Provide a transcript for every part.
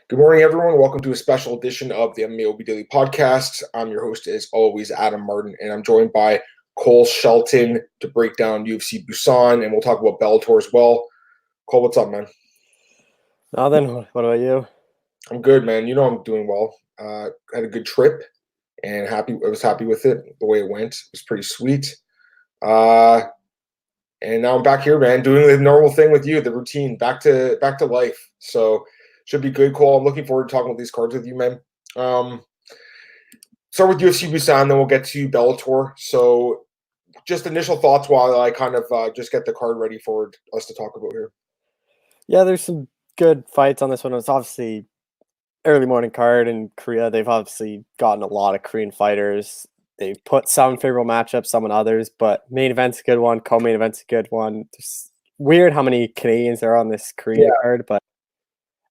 Good morning, everyone. Welcome to a special edition of the MMA Daily Podcast. I'm your host, as always, Adam Martin, and I'm joined by Cole Shelton to break down UFC Busan, and we'll talk about Bellator as well. Cole, what's up, man? Nothing. What about you? I'm good, man. You know I'm doing well. Had a good trip, and I was happy with it. The way it went it was pretty sweet. And now I'm back here, man, doing the normal thing with you, the routine, back to life. So should be good, Cole. I'm looking forward to talking about these cards with you, man. Start with UFC Busan, then we'll get to Bellator. So just initial thoughts while I kind of just get the card ready for us to talk about here. Yeah, there's some good fights on this one. It's obviously early morning card in Korea. They've obviously gotten a lot of Korean fighters. They've put some favorable matchups, some in others, but main event's a good one. Co-main event's a good one. It's weird how many Canadians are on this Korean card, but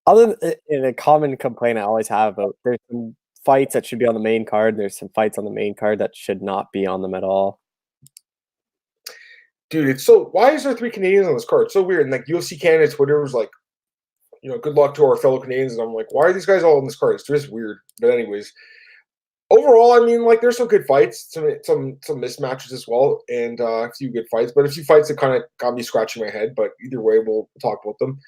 other than a common complaint I always have about there's some fights that should be on the main card, and there's some fights on the main card that should not be on them at all. Dude, it's so why is there 3 Canadians on this card? It's so weird. And like UFC Canada Twitter was like, good luck to our fellow Canadians. And I'm like, why are these guys all on this card? It's just weird. But anyways, overall, I mean, like, there's some good fights, some mismatches as well, and a few good fights. But a few fights that kind of got me scratching my head. But either way, we'll talk about them.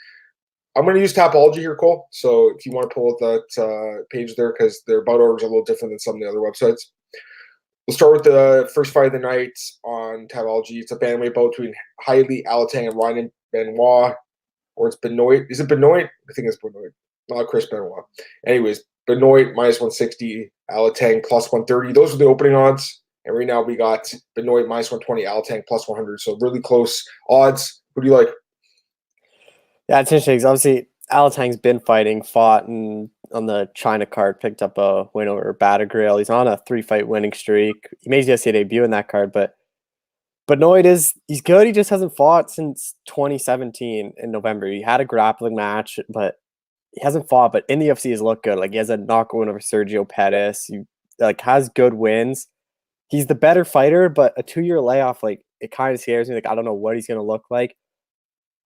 I'm going to use Tapology here, Cole. So if you want to pull up that page there, because their about order is a little different than some of the other websites. We'll start with the first fight of the night on Tapology. It's a bantamweight bout between Hailey Alatang and Ryan Benoit, or it's Benoit. Is it Benoit? I think it's Benoit, not Chris Benoit. Anyways, Benoit minus 160, Alatang plus 130. Those are the opening odds. And right now we got Benoit minus 120, Alatang plus 100. So really close odds. Who do you like? Yeah, it's interesting because obviously Alatang's fought on the China card, picked up a win over Batagrill. He's on a 3-fight winning streak. He made his UFC debut in that card, but Benoit he's good. He just hasn't fought since 2017 in November. He had a grappling match, but he hasn't fought. But in the UFC, he's looked good. Like he has a knockout win over Sergio Pettis. He has good wins. He's the better fighter, but a 2-year layoff, like it kind of scares me. Like I don't know what he's gonna look like.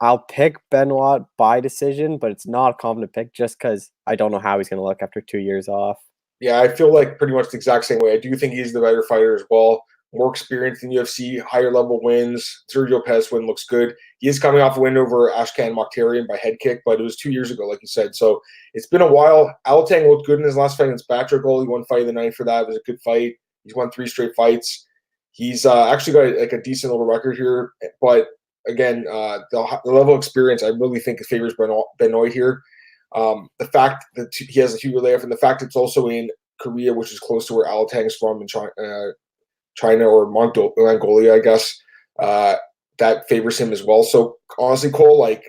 I'll pick Benoit by decision, but it's not a confident pick just because I don't know how he's going to look after 2 years off. Yeah, I feel like pretty much the exact same way. I do think he's the better fighter as well. More experience in UFC, higher level wins. Sergio Pettis win looks good. He is coming off a win over Ashkan Mokhtarian by head kick, but it was 2 years ago, like you said. So it's been a while. Alatang looked good in his last fight against Batagrill. He won fight of the night for that. It was a good fight. He's won 3 straight fights. He's actually got like a decent little record here, but again, the level of experience I really think favors Benoit here. The fact that he has a 2-year layoff, and the fact it's also in Korea, which is close to where Alatang's from in China or Mongolia, I guess, that favors him as well. So honestly, Cole, like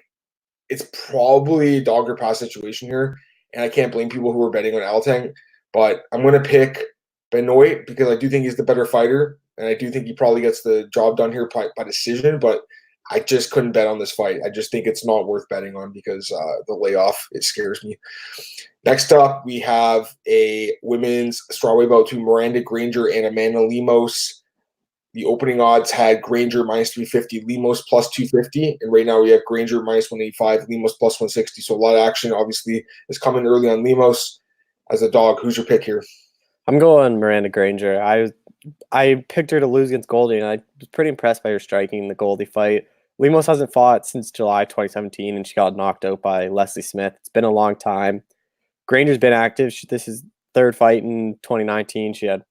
it's probably a dog or pass situation here, and I can't blame people who are betting on Alatang, but I'm going to pick Benoit because I do think he's the better fighter, and I do think he probably gets the job done here by decision, but I just couldn't bet on this fight. I just think it's not worth betting on because the layoff, it scares me. Next up, we have a women's strawweight bout between Miranda Granger and Amanda Lemos. The opening odds had Granger minus 350, Lemos plus 250. And right now we have Granger minus 185, Lemos plus 160. So a lot of action, obviously, is coming early on Lemos as a dog. Who's your pick here? I'm going Miranda Granger. I picked her to lose against Goldie, and I was pretty impressed by her striking in the Goldie fight. Lemos hasn't fought since July 2017, and she got knocked out by Leslie Smith. It's been a long time. Granger's been active. This is third fight in 2019. She had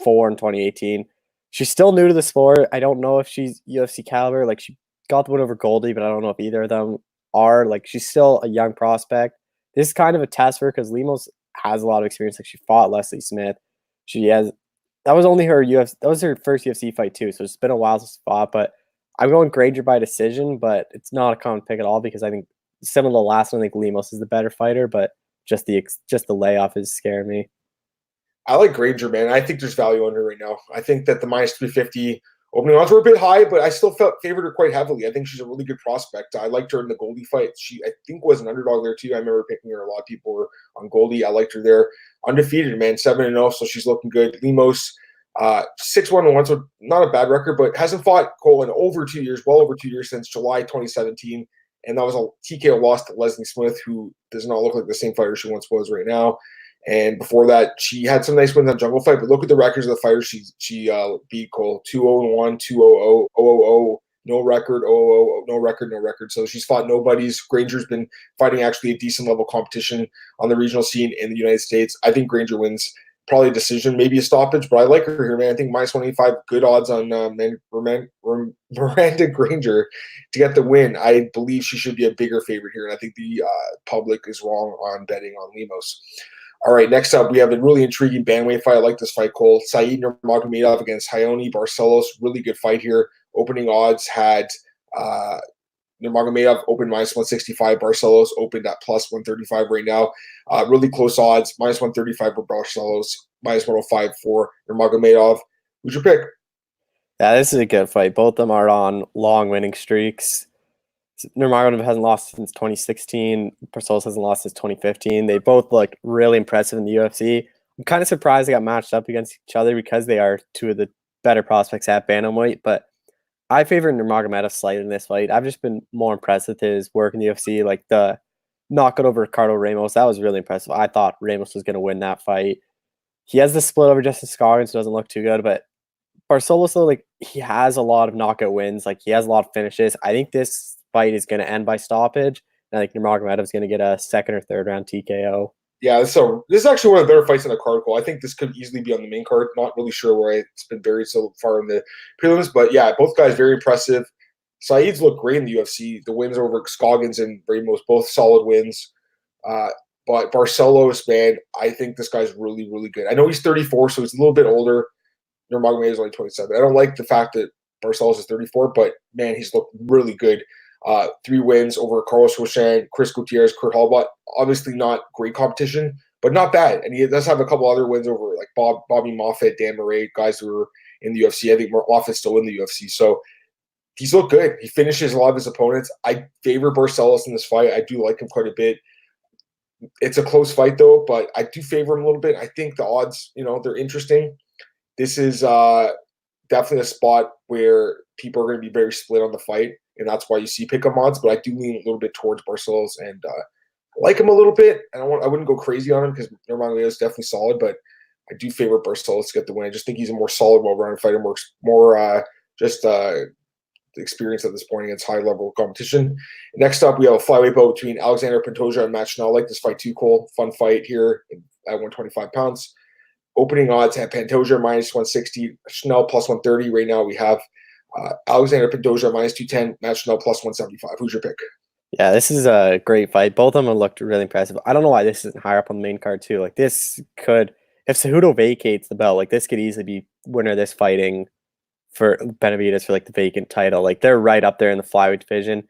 4 in 2018. She's still new to the sport. I don't know if she's UFC caliber. Like, she got the win over Goldie, but I don't know if either of them are. Like, she's still a young prospect. This is kind of a test for her because Lemos has a lot of experience. Like, she fought Leslie Smith. That was only her first UFC fight too. So it's been a while since she fought, but I'm going Granger by decision, but it's not a common pick at all because I think similar to the last one, I think Lemos is the better fighter, but just the layoff is scaring me. I like Granger, man. I think there's value on her right now. I think that the minus 350 opening odds were a bit high, but I still favored her quite heavily. I think she's a really good prospect. I liked her in the Goldie fight. She, I think, was an underdog there too. I remember picking her. A lot of people were on Goldie. I liked her there. Undefeated, man, 7-0, so she's looking good. Lemos, 6-1-1, so not a bad record, but hasn't fought Cole in over 2 years, well over 2 years since July 2017. and that was a TKO loss to Leslie Smith, who does not look like the same fighter she once was right now. And before that, she had some nice wins on Jungle Fight, but look at the records of the fighters she beat, Cole. 2-0-1, 2-0-0, 0-0-0, no record, 0-0-0, no record, no record. So she's fought nobodies. Granger's been fighting actually a decent level competition on the regional scene in the United States. I think Granger wins probably a decision, maybe a stoppage, but I like her here, man. I think minus 185, good odds on Miranda Granger to get the win. I believe she should be a bigger favorite here, and I think the public is wrong on betting on Lemos. All right, next up, we have a really intriguing bantamweight fight. I like this fight, Cole. Saeed Nurmagomedov against Hayoni Barcelos. Really good fight here. Opening odds had Nurmagomedov opened minus 165. Barcelos opened at plus 135 right now. Really close odds. Minus 135 for Barcelos. Minus 105 for Nurmagomedov. Who's your pick? Yeah, this is a good fight. Both of them are on long winning streaks. Nurmagomedov hasn't lost since 2016. Barcelos hasn't lost since 2015. They both look really impressive in the UFC. I'm kind of surprised they got matched up against each other because they are two of the better prospects at bantamweight, but I favor Nurmagomedov slightly in this fight. I've just been more impressed with his work in the UFC, like the knockout over Ricardo Ramos. That was really impressive. I thought Ramos was going to win that fight. He has the split over Justin Scoggins, so it doesn't look too good, but Barcelos, though, like, he has a lot of knockout wins. Like, he has a lot of finishes. I think this fight is going to end by stoppage. And I think Nurmagomedov is going to get a second or third round TKO. Yeah, so this is actually one of the better fights in the card, Cole. I think this could easily be on the main card. Not really sure where it's been buried so far in the prelims, but yeah, both guys very impressive. Saeed's looked great in the UFC. The wins over Scoggins and Ramos, both solid wins. But Barcelos, man, I think this guy's really, really good. I know he's 34, so he's a little bit older. Nurmagomedov is only 27. I don't like the fact that Barcelos is 34, but man, he's looked really good. 3 wins over Carlos Roshan, Chris Gutierrez, Kurt Hallbot. Obviously not great competition, but not bad. And he does have a couple other wins over like Bobby Moffett, Dan Murray, guys who are in the UFC. I think Moffitt's still in the UFC. So he's looked good. He finishes a lot of his opponents. I favor Barcelos in this fight. I do like him quite a bit. It's a close fight though, but I do favor him a little bit. I think the odds, they're interesting. This is definitely a spot where people are going to be very split on the fight, and that's why you see pick-em odds. But I do lean a little bit towards Barcelos, and I like him a little bit. I wouldn't go crazy on him because Nurmagomedov is definitely solid, but I do favor Barcelos to get the win. I just think he's a more solid, well-rounded fighter, more experience at this point against high-level competition. Next up, we have a flyweight bout between Alexander Pantoja and Matt Schnell. I like this fight too, Cole. Fun fight here at 125 pounds. Opening odds at Pantoja minus 160, Schnell plus 130. Right now we have Alexander Pantoja minus 210, Matt Schnell plus 175. Who's your pick? Yeah, this is a great fight. Both of them have looked really impressive. I don't know why this isn't higher up on the main card too. Like, this could, if Cejudo vacates the belt, like, this could easily be winner of this fighting for Benavidez for like the vacant title. Like, they're right up there in the flyweight division.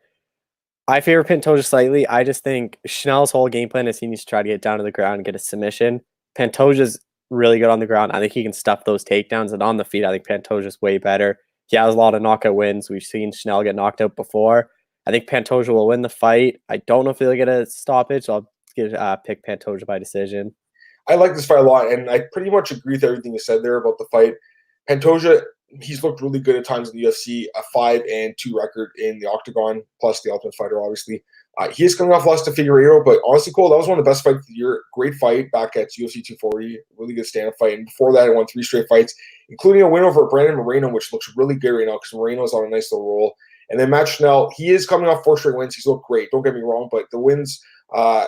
I favor Pantoja slightly. I just think Schnell's whole game plan is he needs to try to get down to the ground and get a submission. Pantoja's really good on the ground. I think he can stuff those takedowns, and on the feet, I think Pantoja's way better. He has a lot of knockout wins. We've seen Schnell get knocked out before. I think Pantoja will win the fight. I don't know if he'll get a stoppage, so I'll pick Pantoja by decision. I like this fight a lot, and I pretty much agree with everything you said there about the fight. Pantoja, he's looked really good at times in the UFC, a 5-2 record in the Octagon, plus the Ultimate Fighter, obviously. He is coming off loss to Figueiredo, but honestly, Cole, that was one of the best fights of the year. Great fight back at UFC 240. Really good stand-up fight. And before that, he won 3 straight fights, including a win over Brandon Moreno, which looks really good right now because Moreno's on a nice little roll. And then Matt Schnell, he is coming off 4 straight wins. He's looked great. Don't get me wrong, but the wins, I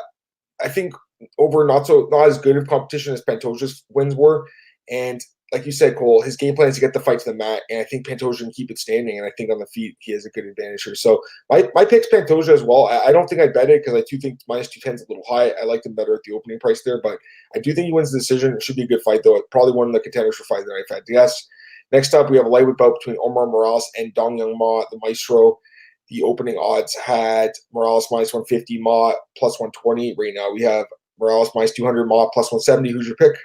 think, over not as good of competition as Pantoja's wins were. And like you said, Cole, his game plan is to get the fight to the mat, and I think Pantoja can keep it standing, and I think on the feet he has a good advantage here. So my pick's Pantoja as well. I don't think I bet it because I do think minus 210 is a little high. I liked him better at the opening price there, but I do think he wins the decision. It should be a good fight, though. Probably one of the contenders for fight that I've had to guess. Next up, we have a lightweight bout between Omar Morales and Dong Young Ma, the Maestro. The opening odds had Morales minus 150, Ma plus 120. Right now we have Morales minus 200, Ma plus 170. Who's your pick?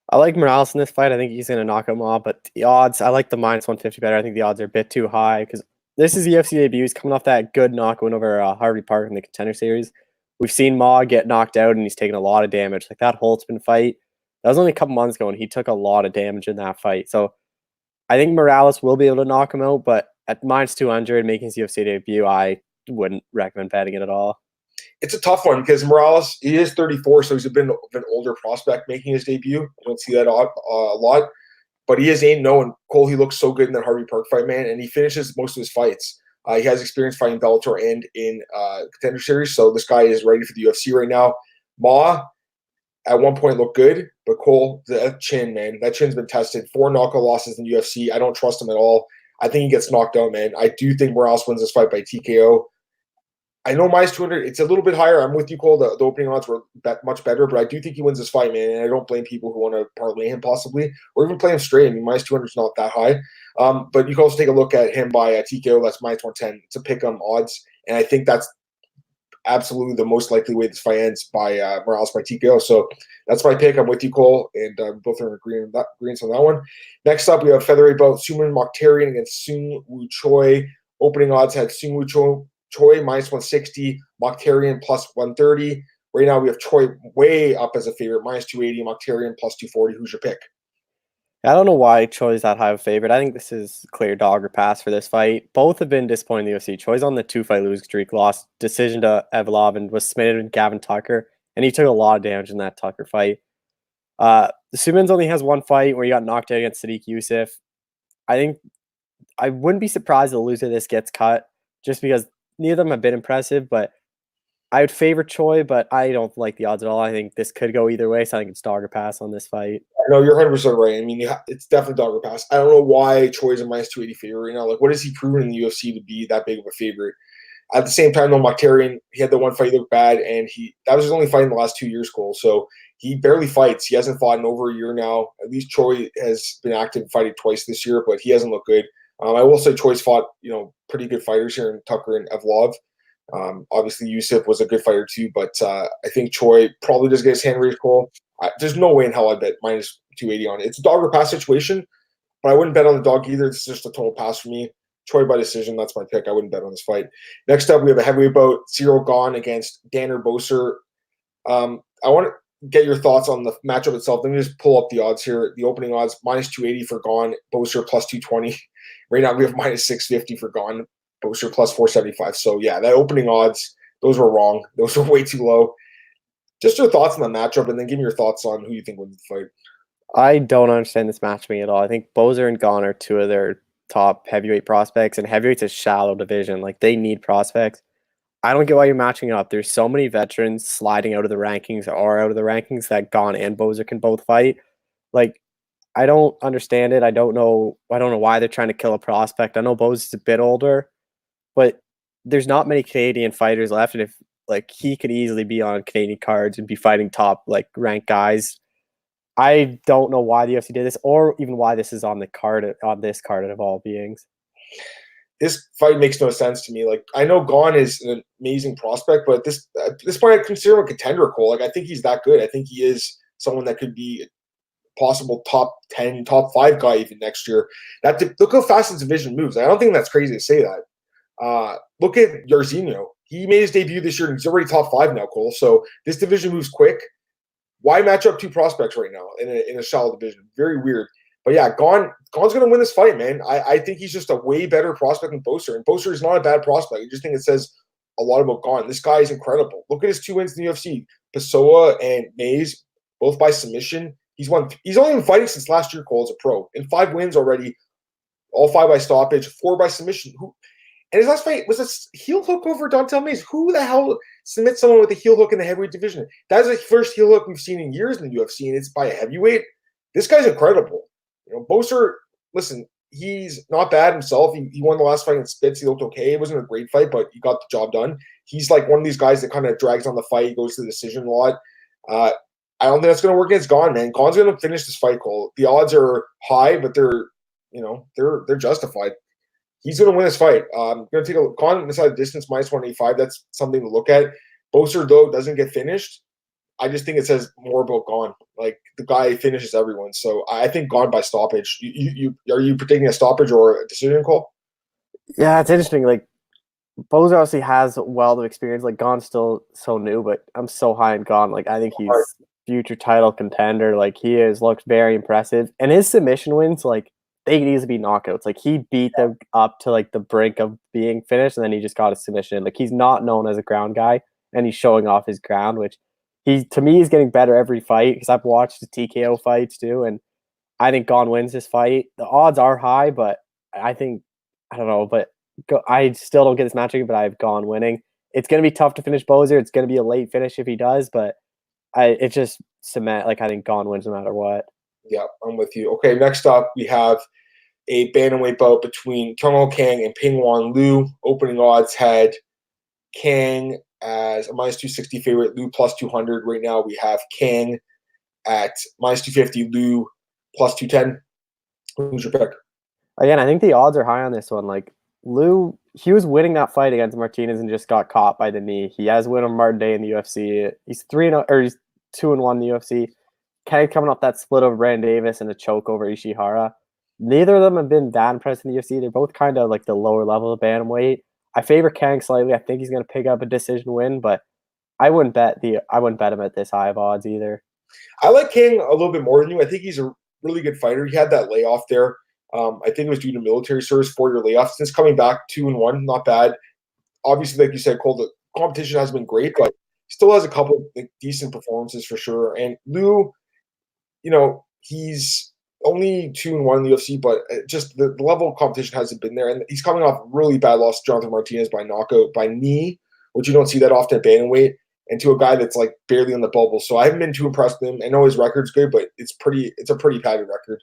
I like Morales in this fight. I think he's going to knock him off, but the odds, I like the minus 150 better. I think the odds are a bit too high because this is the UFC debut. He's coming off that good knock win over Harvey Park in the Contender Series. We've seen Ma get knocked out, and he's taken a lot of damage. Like that Holtzman fight, that was only a couple months ago, and he took a lot of damage in that fight. So I think Morales will be able to knock him out, but at minus 200, making his UFC debut, I wouldn't recommend betting it at all. It's a tough one because Morales, he is 34, so he's been an older prospect making his debut. You don't see that a lot, but he is 8-0, and Cole, he looks so good in that Harvey Park fight, man, and he finishes most of his fights. He has experience fighting Bellator and in Contender Series, so this guy is ready for the UFC right now. Ma, at one point, looked good, but Cole, that chin, man, that chin's been tested. 4 knockout losses in the UFC. I don't trust him at all. I think he gets knocked out, man. I do think Morales wins this fight by TKO. I know minus 200, it's a little bit higher. I'm with you, Cole. The opening odds were much better, but I do think he wins this fight, man. And I don't blame people who want to parlay him possibly, or even play him straight. I mean, minus 200 is not that high. But you can also take a look at him by TKO. That's minus 110. It's a pick-em odds. And I think that's absolutely the most likely way this fight ends by Morales by TKO. So that's my pick. I'm with you, Cole. And both are in agreement on that one. Next up, we have featherweight bout Suman Mokhtarian against Sung Woo Choi. Opening odds had Sung Woo Choi minus 160, Mokhtarian plus 130. Right now we have Choi way up as a favorite, minus 280, Mokhtarian plus 240. Who's your pick? I don't know why Choi's that high of a favorite. I think this is clear dog or pass for this fight. Both have been disappointing in the UFC. Choi's on the 2-fight losing streak, lost decision to Evlov and was submitted with Gavin Tucker, and he took a lot of damage in that Tucker fight. The Sumans only has one fight where he got knocked out against Sadiq Youssef. I wouldn't be surprised if the loser of this gets cut, just because neither of them have been impressive, but I would favor Choi, but I don't like the odds at all. I think this could go either way, so I think it's dog or pass on this fight. No, you're 100% right. I mean, it's definitely dog or pass. I don't know why Choi's a minus 280 favorite right now. Like, what has he proven in the UFC to be that big of a favorite? At the same time, though, Mokhtarian, he had the one fight he looked bad, and that was his only fight in the last 2 years, Cole. So he barely fights. He hasn't fought in over a year now. At least Choi has been active fighting twice this year, but he hasn't looked good. I will say Choi's fought, pretty good fighters here in Tucker and Evlov. Obviously, Youssef was a good fighter too, but I think Choi probably does get his hand raised, Cole. There's no way in hell I'd bet minus 280 on it. It's a dog or pass situation, but I wouldn't bet on the dog either. This is just a total pass for me. Choi by decision, that's my pick. I wouldn't bet on this fight. Next up, we have a heavyweight bout, Cyril Gane against Danner Boser. I want to get your thoughts on the matchup itself. Let me just pull up the odds here. The opening odds, minus 280 for Gane, Boser plus 220. Right now, we have minus 650 for Gane, Boser plus 475. So, yeah, that opening odds, those were wrong. Those were way too low. Just your thoughts on the matchup, and then give me your thoughts on who you think wins the fight. I don't understand this matching at all. I think Boser and Gane are two of their top heavyweight prospects, and heavyweight's a shallow division. Like, they need prospects. I don't get why you're matching it up. There's so many veterans sliding out of the rankings or out of the rankings that Gane and Boser can both fight. Like, I don't understand it. I don't know why they're trying to kill a prospect. I know Boser's a bit older, but there's not many Canadian fighters left, and if he could easily be on Canadian cards and be fighting top ranked guys. I don't know why the UFC did this, or even why this is on this card of all beings. This fight makes no sense to me. Like, I know Gane is an amazing prospect, but at this point, I consider him a contender, Cole. Like, I think he's that good. I think he is someone that could be a possible top 10, top 5 guy even next year. Look how fast his division moves. I don't think that's crazy to say that. Look at Jairzinho. He made his debut this year, and he's already top 5 now, Cole. So this division moves quick. Why match up two prospects right now in a shallow division? Very weird. But yeah, Gane's going to win this fight, man. I think he's just a way better prospect than Boser. And Boser is not a bad prospect. I just think it says a lot about Gane. This guy is incredible. Look at his 2 wins in the UFC. Pessoa and Mays, both by submission. He's only been fighting since last year, Cole, as a pro. And 5 wins already, all 5 by stoppage, 4 by submission. And his last fight was a heel hook over Dontel Mays. Who the hell submits someone with a heel hook in the heavyweight division? That is the first heel hook we've seen in years in the UFC, and it's by a heavyweight. This guy's incredible. Boser, listen, he's not bad himself. He won the last fight in Spitz. He looked okay. It wasn't a great fight, but he got the job done. He's like one of these guys that kind of drags on the fight. He goes to the decision a lot. I don't think that's going to work against Gane, man. Gane's going to finish this fight, Cole. The odds are high, but they're justified. He's going to win this fight. I'm going to take a look. Gane inside distance, minus 185. That's something to look at. Boser, though, doesn't get finished. I just think it says more about Gane. Like, the guy finishes everyone. So I think Gane by stoppage. Are you predicting a stoppage or a decision, Cole? Yeah, it's interesting. Like, Boser obviously has a wealth of experience. Like, Gane's still so new, but I'm so high in Gane. Like, I think he's future title contender. Like, he has looked very impressive. And his submission wins, like, they could easily be knockouts. Like he beat them up to like the brink of being finished, and then he just got a submission. Like he's not known as a ground guy, and he's showing off his ground, which he to me is getting better every fight because I've watched the TKO fights too, and I think Gon wins this fight. The odds are high, but I think I don't know, but I still don't get this matchup. But I have Gon winning. It's gonna be tough to finish Bozier. It's gonna be a late finish if he does, but it's just cement. Like I think Gon wins no matter what. Yeah, I'm with you. Okay, next up we have a bantamweight bout between Kyung Kang and Ping-Wan Liu. Opening odds had Kang as a minus 260 favorite, Liu plus 200. Right now we have Kang at minus 250, Liu plus 210. Who's your pick? Again, I think the odds are high on this one. Like Liu, he was winning that fight against Martinez and just got caught by the knee. He has win on Martin Day in the UFC. He's 3-0 or he's 2-1 in the UFC. Kang coming off that split over Brandon Davis and a choke over Ishihara. Neither of them have been that impressed in the UFC. They're both kind of like the lower level of bantamweight. I favor Kang slightly. I think he's going to pick up a decision win, but I wouldn't bet him at this high of odds either. I like Kang a little bit more than you. I think he's a really good fighter. He had that layoff there. I think it was due to military service, 4-year layoff. Since coming back 2-1, not bad. Obviously, like you said, Cole, the competition has been great, but still has a couple of like, decent performances for sure. And Liu, he's only 2-1 in the UFC, but just the level of competition hasn't been there. And he's coming off a really bad loss to Jonathan Martinez by knockout, by knee, which you don't see that often at bantamweight, and to a guy that's like barely on the bubble. So I haven't been too impressed with him. I know his record's good, but it's a pretty padded record.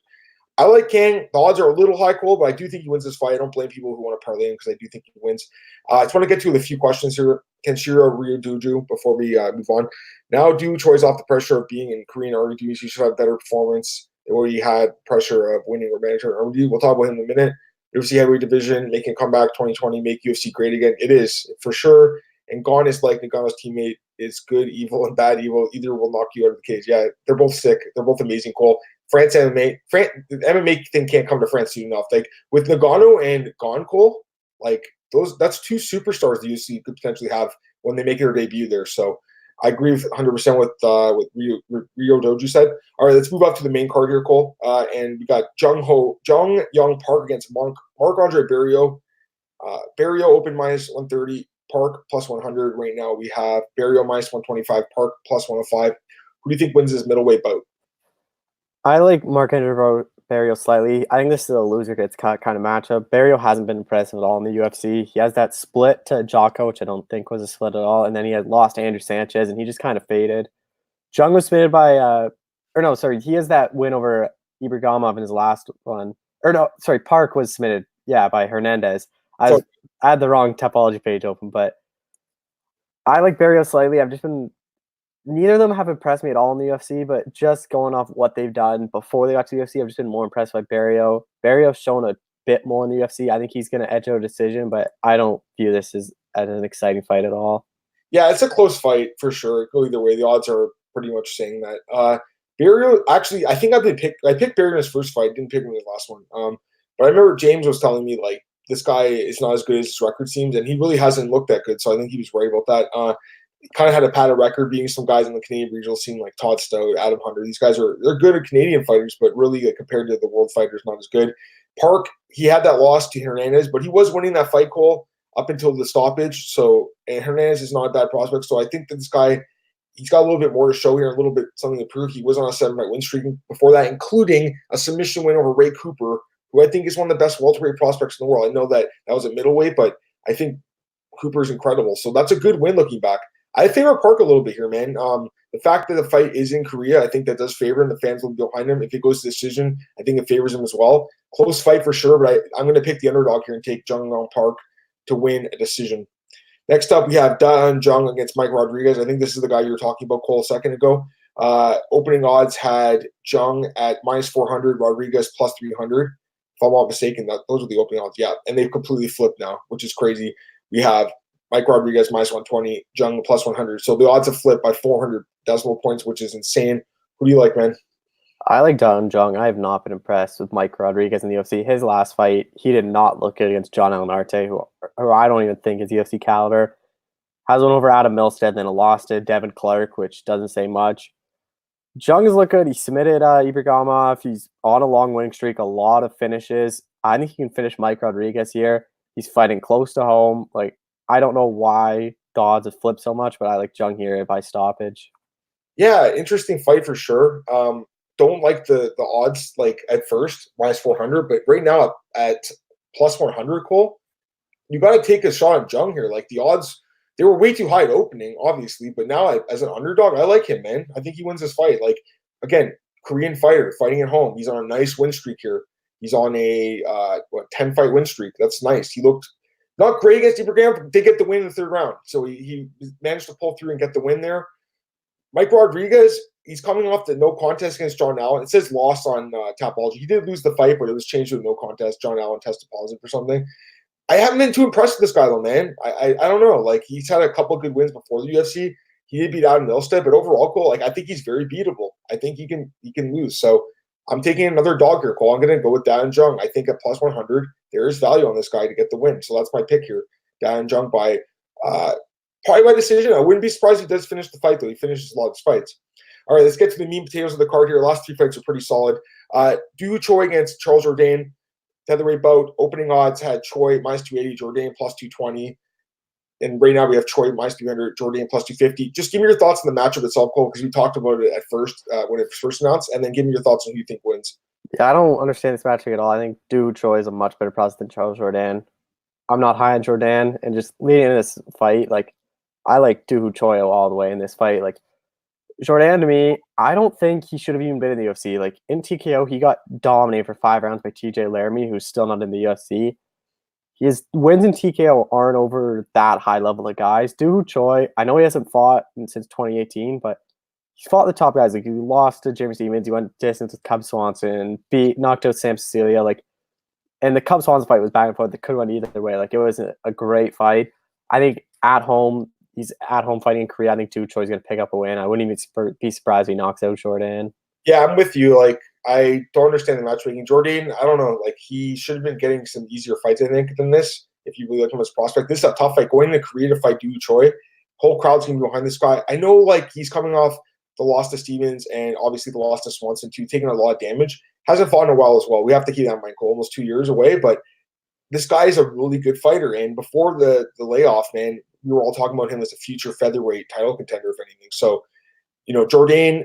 I like Kang. The odds are a little high, Cole, but I do think he wins this fight. I don't blame people who want to parlay him because I do think he wins. I just want to get to a few questions here. Kenshiro Ryodoju before we move on. Now, do Choi's off the pressure of being in Korean RWs. He should have better performance where he had pressure of winning or managing RW. We'll talk about him in a minute. UFC heavyweight division, making a comeback 2020, make UFC great again. It is, for sure. And Gon is like Nagano's teammate, is good evil and bad evil. Either will knock you out of the cage. Yeah, they're both sick. They're both amazing, Cole. France MMA, the MMA thing can't come to France soon enough. Like with Nagano and Gon, Cole, like that's two superstars the UFC could potentially have when they make their debut there. So I agree 100% with Rio Doju said. All right, let's move up to the main card here, Cole. And we got Jung Young Park against Marc-Andre Barrio. Barrio open minus 130, Park plus 100. Right now we have Barrio minus 125, Park plus 105. Who do you think wins this middleweight bout? I like Marc-Andre Barrio slightly. I think this is a loser gets cut kind of matchup. Barrio hasn't been impressive at all in the UFC. He has that split to Jocko, which I don't think was a split at all, and then he had lost to Andrew Sanchez, and he just kind of faded. Jung was submitted by, he has that win over Ibragimov in his last one. Park was submitted, by Hernandez. I had the wrong topology page open, but I like Barrio slightly. Neither of them have impressed me at all in the UFC, but just going off what they've done before they got to the UFC, I've just been more impressed by Barrio. Barrio's shown a bit more in the UFC. I think he's going to edge out a decision, but I don't view this as an exciting fight at all. Yeah, it's a close fight for sure. Go either way. The odds are pretty much saying that. Barrio, actually, I think I picked Barrio in his first fight, didn't pick him in his last one. But I remember James was telling me, like, this guy is not as good as his record seems, and he really hasn't looked that good, so I think he was right about that. Kind of had a padded record, being some guys in the Canadian regional scene like Todd Stout, Adam Hunter. These guys they're good at Canadian fighters, but really compared to the world fighters, not as good. Park, he had that loss to Hernandez, but he was winning that fight, Cole, up until the stoppage. And Hernandez is not a bad prospect. So I think that this guy, he's got a little bit more to show here, a little bit something to prove. He was on a 7-fight win streak before that, including a submission win over Ray Cooper, who I think is one of the best welterweight prospects in the world. I know that was a middleweight, but I think Cooper's incredible. So that's a good win looking back. I favor Park a little bit here, man. The fact that the fight is in Korea, I think that does favor him. The fans will be behind him. If it goes to decision, I think it favors him as well. Close fight for sure, but I'm going to pick the underdog here and take Jung Park to win a decision. Next up, we have Da Jung against Mike Rodriguez. I think this is the guy you were talking about, Cole, a second ago. Opening odds had Jung at minus 400, Rodriguez plus 300. If I'm not mistaken, those are the opening odds. Yeah, and they've completely flipped now, which is crazy. We have Mike Rodriguez minus 120, Jung plus 100. So the odds have flipped by 400 decimal points, which is insane. Who do you like, man? I like Dan Jung. I have not been impressed with Mike Rodriguez in the UFC. His last fight, he did not look good against John Alnarte, who I don't even think is UFC caliber. Has one over Adam Milstead, then a loss to Devin Clark, which doesn't say much. Jung has looked good. He submitted Ibrahimov. He's on a long winning streak, a lot of finishes. I think he can finish Mike Rodriguez here. He's fighting close to home. Like, I don't know why the odds have flipped so much, but I like Jung here by stoppage. Yeah, interesting fight for sure. Don't like the odds like at first -400, but right now at +100, Cole, you got to take a shot at Jung here. Like the odds, they were way too high at opening, obviously, but now as an underdog, I like him, man. I think he wins this fight. Like again, Korean fighter fighting at home. He's on a nice win streak here. He's on a 10-fight win streak. That's nice. He looked not great against Ibrahim, but they get the win in the third round. So he managed to pull through and get the win there. Mike Rodriguez, he's coming off the no contest against John Allen. It says loss on Tapology. He did lose the fight, but it was changed to a no contest. John Allen tested positive for something. I haven't been too impressed with this guy though, man. I don't know. Like he's had a couple of good wins before the UFC. He did beat Adam Milstead, but overall, Cole, like I think he's very beatable. I think he can lose. So I'm taking another dog here, Cole. I'm going to go with Dan Jung. I think at +100, there is value on this guy to get the win. So that's my pick here. Dan Jung by probably by decision. I wouldn't be surprised if he does finish the fight, though. He finishes a lot of his fights. All right, let's get to the meat and potatoes of the card here. The last 3 fights are pretty solid. Du Choi against Charles Jourdain. Featherweight bout. Opening odds had Choi -280, Jourdain +220. And right now we have Choi -300, Jourdain +250. Just give me your thoughts on the matchup itself, Cole, because we talked about it at first when it was first announced, and then give me your thoughts on who you think wins. Yeah, I don't understand this matchup at all. I think Du Choi is a much better prospect than Charles Jourdain. I'm not high on Jourdain, and just leading into this fight, like I like Du Choi all the way in this fight. Like Jourdain to me, I don't think he should have even been in the UFC. Like in TKO, he got dominated for 5 rounds by TJ Laramie, who's still not in the UFC. His wins in TKO aren't over that high level of guys. Du Choi, I know he hasn't fought since 2018, but he's fought the top guys. Like he lost to James Stevens, he went distance with Cub Swanson, knocked out Sam Cecilia. Like, and the Cub Swanson fight was back and forth. It could have went either way. Like it was a great fight. I think at home, he's at home fighting in Korea. I think Du Choi's going to pick up a win. I wouldn't even be surprised if he knocks out Jourdain. Yeah, I'm with you. Like, I don't understand the matchmaking. Jourdain, I don't know. Like, he should have been getting some easier fights, I think, than this. If you really look at him as a prospect, this is a tough fight. Going to Korea to fight Du Choi, whole crowd's gonna be behind this guy. I know, like, he's coming off the loss to Stevens and obviously the loss to Swanson too, taking a lot of damage. Hasn't fought in a while as well. We have to keep that in mind. Almost 2 years away, but this guy is a really good fighter. And before the layoff, man, we were all talking about him as a future featherweight title contender, if anything. So, Jourdain,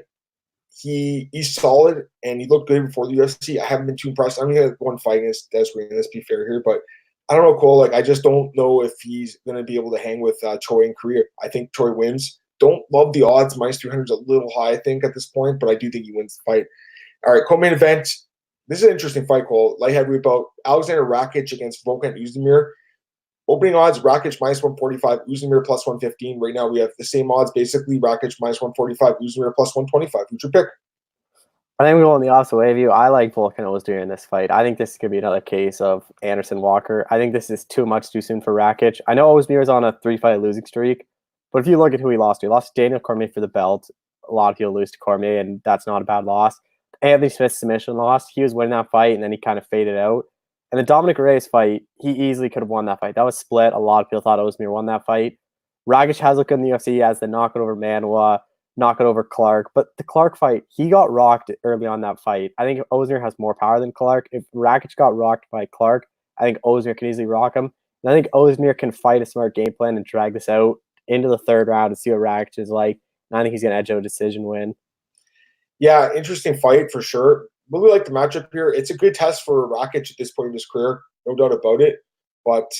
he's solid and he looked good before the UFC. I haven't been too impressed. I'm gonna one fight against Desiree, let's be fair here, but I don't know, Cole. Like I just don't know if he's gonna be able to hang with Choi in Korea. I think Choi wins. Don't love the odds. -300 is a little high, I think, at this point, but I do think he wins the fight. All right, co-main event. This is an interesting fight, Cole. Light heavyweight bout. Alexander Rakic against Volkan Oezdemir. Opening odds, Rakic -145, Oezdemir +115. Right now we have the same odds, basically. Rakic -145, Oezdemir +125. Who's your pick? I think we go on the opposite way of you. I like Volkan Oezdemir in this fight. I think this could be another case of Anderson Walker. I think this is too much too soon for Rakic. I know Oezdemir is on a 3-fight losing streak, but if you look at who he lost to Daniel Cormier for the belt. A lot of people lose to Cormier, and that's not a bad loss. Anthony Smith's submission loss. He was winning that fight, and then he kind of faded out. And the Dominic Reyes fight, he easily could have won that fight. That was split. A lot of people thought Oezdemir won that fight. Rakic has looked good in the UFC as the knockout over Manoa, knockout over Clark. But the Clark fight, he got rocked early on that fight. I think Oezdemir has more power than Clark. If Rakic got rocked by Clark, I think Oezdemir can easily rock him. And I think Oezdemir can fight a smart game plan and drag this out into the third round and see what Rakic is like. And I think he's going to edge out a decision win. Yeah, interesting fight for sure. Really like the matchup here. It's a good test for Rakic at this point in his career, no doubt about it. But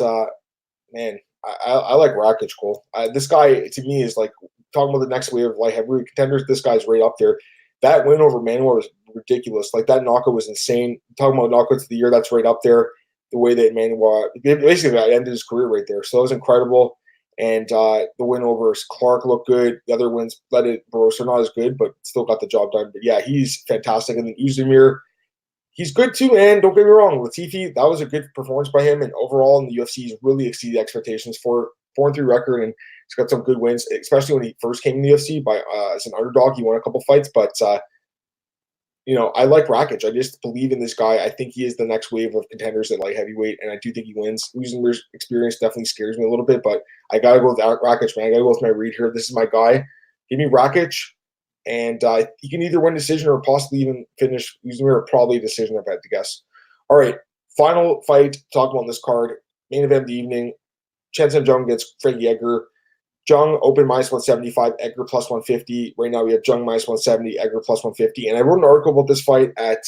man, I like Rakic, Cole. This guy to me is like talking about the next wave of light heavyweight contenders. This guy's right up there. That win over Manuel was ridiculous. Like that knockout was insane. Talking about knockouts of the year, that's right up there. The way that Manuel basically ended his career right there. So that was incredible. And the win over Clark looked good. The other wins led it Barossa not as good, but still got the job done. But yeah, he's fantastic. And then Oezdemir, he's good too. And don't get me wrong, Latifi, that was a good performance by him. And overall in the UFC, he's really exceeded expectations for 4-3 record, and he's got some good wins, especially when he first came in the UFC by as an underdog. He won a couple fights, but I like Rakic. I just believe in this guy. I think he is the next wave of contenders at light heavyweight, and I do think he wins. Oezdemir's experience definitely scares me a little bit, but I got to go with Rakic, man. I got to go with my read here. This is my guy. Give me Rakic and he can either win decision or possibly even finish Uzumir, probably a decision, if I had to guess. All right, final fight to talk about on this card, main event of the evening, Chen Jung against Frankie Edgar. Jung open minus 175, Edgar plus 150. Right now we have Jung minus 170, Edgar plus 150. And I wrote an article about this fight at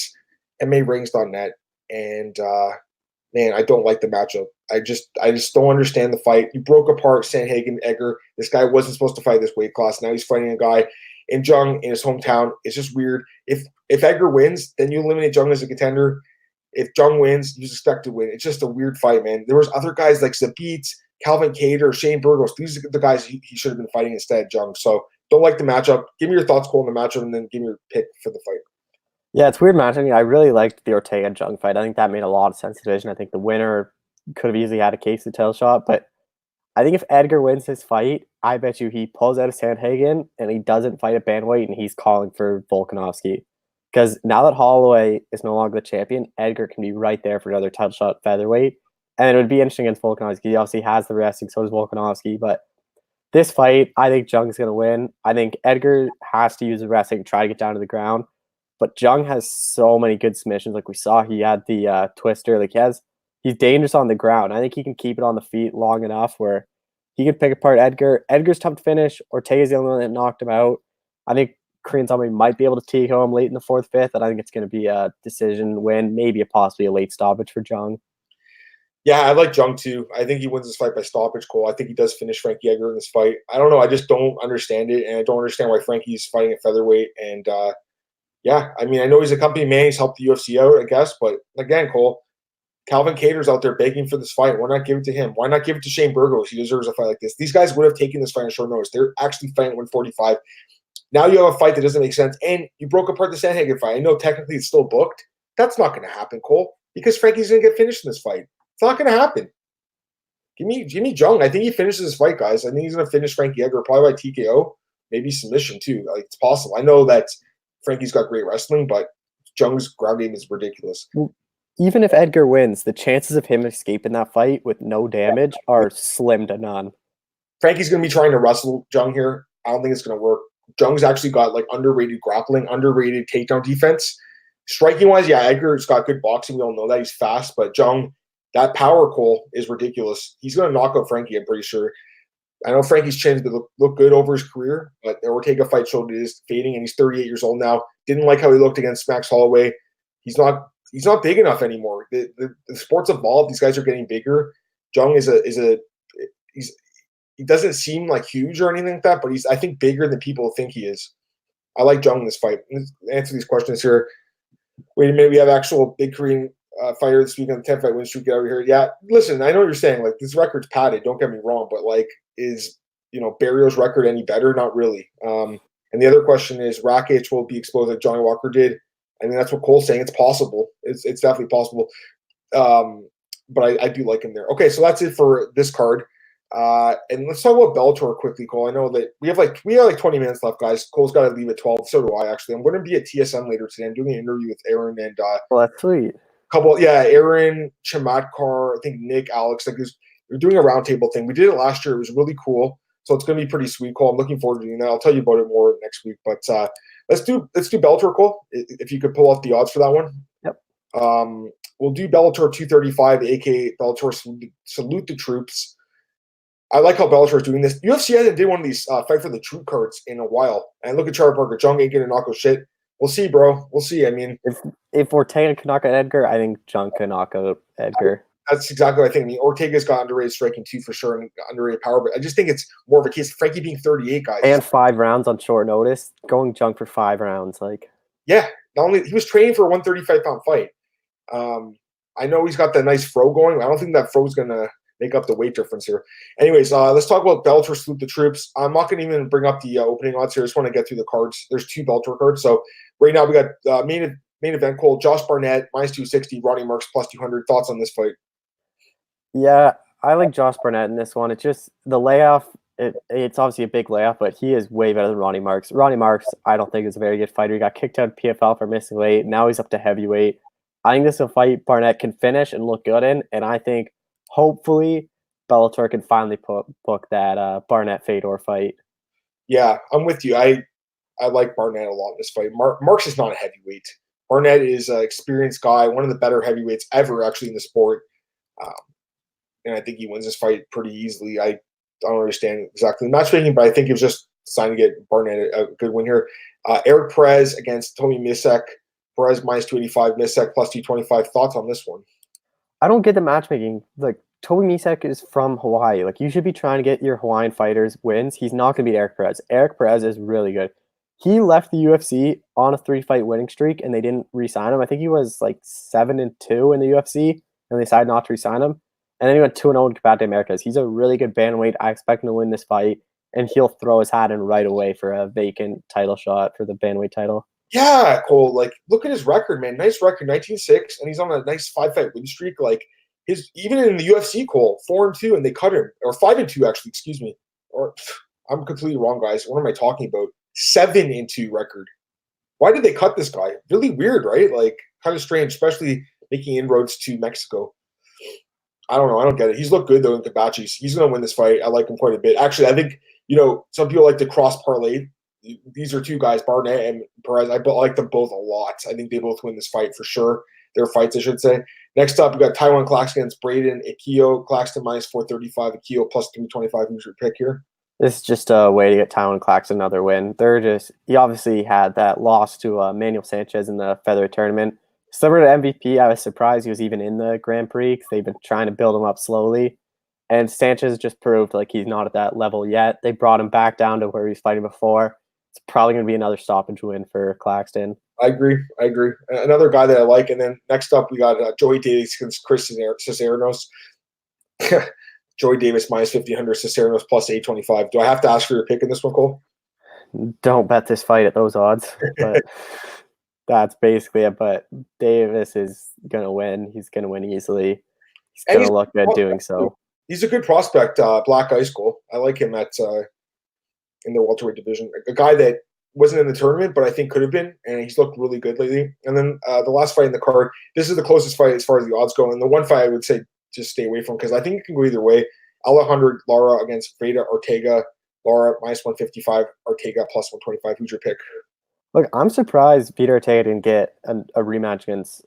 MMARings.net, and man, I don't like the matchup. I just don't understand the fight. You broke apart Sandhagen, Edgar. This guy wasn't supposed to fight this weight class. Now he's fighting a guy in Jung in his hometown. It's just weird. If Edgar wins, then you eliminate Jung as a contender. If Jung wins, you expect to win. It's just a weird fight, man. There was other guys like Zabit, Calvin Kattar, Shane Burgos. These are the guys he should have been fighting instead of Jung. So don't like the matchup. Give me your thoughts, Cole, on the matchup, and then give me your pick for the fight. Yeah, it's weird matchup. I really liked the Ortega-Jung fight. I think that made a lot of sense division. I think the winner could have easily had a case of tail shot, but I think if Edgar wins this fight, I bet you he pulls out of Sandhagen and he doesn't fight at bantamweight and he's calling for Volkanovski. Because now that Holloway is no longer the champion, Edgar can be right there for another title shot featherweight. And it would be interesting against Volkanovski. He obviously has the wrestling, so does Volkanovski. But this fight, I think Jung's going to win. I think Edgar has to use the wrestling to try to get down to the ground. But Jung has so many good submissions. Like we saw, he had the twister. Like he's dangerous on the ground. I think he can keep it on the feet long enough where he can pick apart Edgar. Edgar's tough to finish. Ortega's the only one that knocked him out. I think Korean Zombie might be able to take home late in the fourth, fifth, and I think it's going to be a decision win, maybe possibly a late stoppage for Jung. Yeah, I like Jung too. I think he wins this fight by stoppage, Cole. I think he does finish Frankie Edgar in this fight. I don't know. I just don't understand it, and I don't understand why Frankie's fighting at featherweight. And yeah, I mean, I know he's a company man. He's helped the UFC out, I guess. But again, Cole, Calvin Kattar's out there begging for this fight. Why not give it to him? Why not give it to Shane Burgos? He deserves a fight like this. These guys would have taken this fight on short notice. They're actually fighting at 145. Now you have a fight that doesn't make sense, and you broke apart the Sandhagen fight. I know technically it's still booked. That's not going to happen, Cole, because Frankie's going to get finished in this fight. It's not going to happen. Give me Jung. I think he finishes this fight, guys. I think he's going to finish Frankie Edgar probably by TKO, maybe submission too. Like, it's possible. I know that Frankie's got great wrestling, but Jung's ground game is ridiculous. Even if Edgar wins, the chances of him escaping that fight with no damage are slim to none. Frankie's going to be trying to wrestle Jung here. I don't think it's going to work. Jung's actually got like underrated grappling, underrated takedown defense. Striking wise, yeah, Edgar's got good boxing. We all know that. He's fast, but Jung, that power, Cole, is ridiculous. He's going to knock out Frankie, I'm pretty sure. I know Frankie's chin's been look good over his career, but the Ortega fight showed it is fading, and he's 38 years old now. Didn't like how he looked against Max Holloway. He's not big enough anymore. The sport's evolved. These guys are getting bigger. Jung he doesn't seem like huge or anything like that, but he's, I think, bigger than people think he is. I like Jung in this fight. Let's answer these questions here. Wait a minute, we have actual big Korean fighter this week on the 10 fight win streak. Get over here. Yeah, listen, I know what you're saying. Like, this record's padded. Don't get me wrong, but like, is Barrio's record any better? Not really. And the other question is, Rakic will be exposed like Johnny Walker did. I mean, that's what Cole's saying. It's possible. It's definitely possible. But I do like him there. Okay, so that's it for this card. And let's talk about Bellator quickly, Cole. I know that we have like 20 minutes left, guys. Cole's got to leave at 12. So do I, actually. I'm going to be at TSM later today. I'm doing an interview with Aaron and well, that's sweet. Aaron, Chamatkar, I think Nick, Alex. Like, we're doing a roundtable thing. We did it last year. It was really cool. So it's going to be pretty sweet, Cole. I'm looking forward to doing that. I'll tell you about it more next week. But let's do Bellator, Cole. If you could pull out the odds for that one. Yep. We'll do Bellator 235, aka Bellator Salute the Troops. I like how Bellator is doing this. UFC hasn't did one of these fight for the troop cards in a while. And look at Charlie Parker. Jung ain't gonna knock out shit. We'll see, bro. We'll see. I mean, if Ortega can knock out Edgar, I think Jung can knock out Edgar. That's exactly what I think. I mean, Ortega's got underrated striking too, for sure, and underrated power. But I just think it's more of a case of Frankie being 38, guys. And 5 rounds on short notice. Going Jung for 5 rounds, like. Yeah. Not only he was training for a 135-pound fight. I know he's got that nice fro going. I don't think that fro's gonna make up the weight difference here. Anyways, let's talk about Bellator Salute the Troops. I'm not going to even bring up the opening odds here. I just want to get through the cards. There's 2 Bellator cards. So right now we got main event, Cole, Josh Barnett, minus 260, Rodney Marks, plus 200. Thoughts on this fight? Yeah, I like Josh Barnett in this one. It's just the layoff. It's obviously a big layoff, but he is way better than Rodney Marks. Rodney Marks, I don't think, is a very good fighter. He got kicked out of PFL for missing weight. Now he's up to heavyweight. I think this is a fight Barnett can finish and look good in, and I think hopefully Bellator can finally book that Barnett Fedor fight. Yeah, I'm with you. I like Barnett a lot in this fight. Marks is not a heavyweight. Barnett is an experienced guy, one of the better heavyweights ever, actually, in the sport. Um, and I think he wins this fight pretty easily. I don't understand exactly the matchmaking, but I think it was just trying to get Barnett a good win here. Eric Perez against Tommy Misek. Perez minus 285, Misek plus 225. Thoughts on this one? I don't get the matchmaking. Like, Toby Misek is from Hawaii. Like, you should be trying to get your Hawaiian fighters wins. He's not going to beat Eric Perez. Eric Perez is really good. He left the UFC on a 3-fight winning streak, and they didn't re-sign him. I think he was like 7-2 in the UFC, and they decided not to re-sign him. And then he went 2-0 in Combate Americas. He's a really good bantamweight. I expect him to win this fight, and he'll throw his hat in right away for a vacant title shot for the bantamweight title. Yeah, Cole. Like, look at his record, man. Nice record, 19-6, and he's on a nice 5-fight win streak. Like, his even in the UFC, Cole, 4-2, and they cut him, or 5-2 actually. Excuse me. Or I'm completely wrong, guys. What am I talking about? 7-2 record. Why did they cut this guy? Really weird, right? Like, kind of strange, especially making inroads to Mexico. I don't know. I don't get it. He's looked good, though, in Kabachi. He's going to win this fight. I like him quite a bit. Actually, I think, some people like to cross parlay. These are two guys, Barnett and Perez. I like them both a lot. I think they both win this fight for sure. Their fights, I should say. Next up, we got Taiwan Claxton against Braden Akio. Claxton minus 435, Akio plus 325. Who's your pick here? This is just a way to get Taiwan Claxton another win. He obviously had that loss to Manuel Sanchez in the featherweight tournament. Similar to MVP, I was surprised he was even in the Grand Prix because they've been trying to build him up slowly. And Sanchez just proved like he's not at that level yet. They brought him back down to where he was fighting before. It's probably going to be another stoppage win for Claxton. I agree. Another guy that I like. And then next up, we got Joey Davis against Chris Cisneros. Joey Davis minus 1,500, Cisneros plus 825. Do I have to ask for your pick in this one, Cole? Don't bet this fight at those odds. But that's basically it. But Davis is going to win. He's going to win easily. He's going to look good doing so. He's a good prospect, Black Ice Cole. I like him in the welterweight division. A guy that wasn't in the tournament, but I think could have been, and he's looked really good lately. And then the last fight in the card, this is the closest fight as far as the odds go. And the one fight I would say just stay away from because I think it can go either way. Alejandro Lara against Veda Ortega. Lara minus 155, Ortega plus 125. Who's your pick? Look, I'm surprised Veda Ortega didn't get a rematch against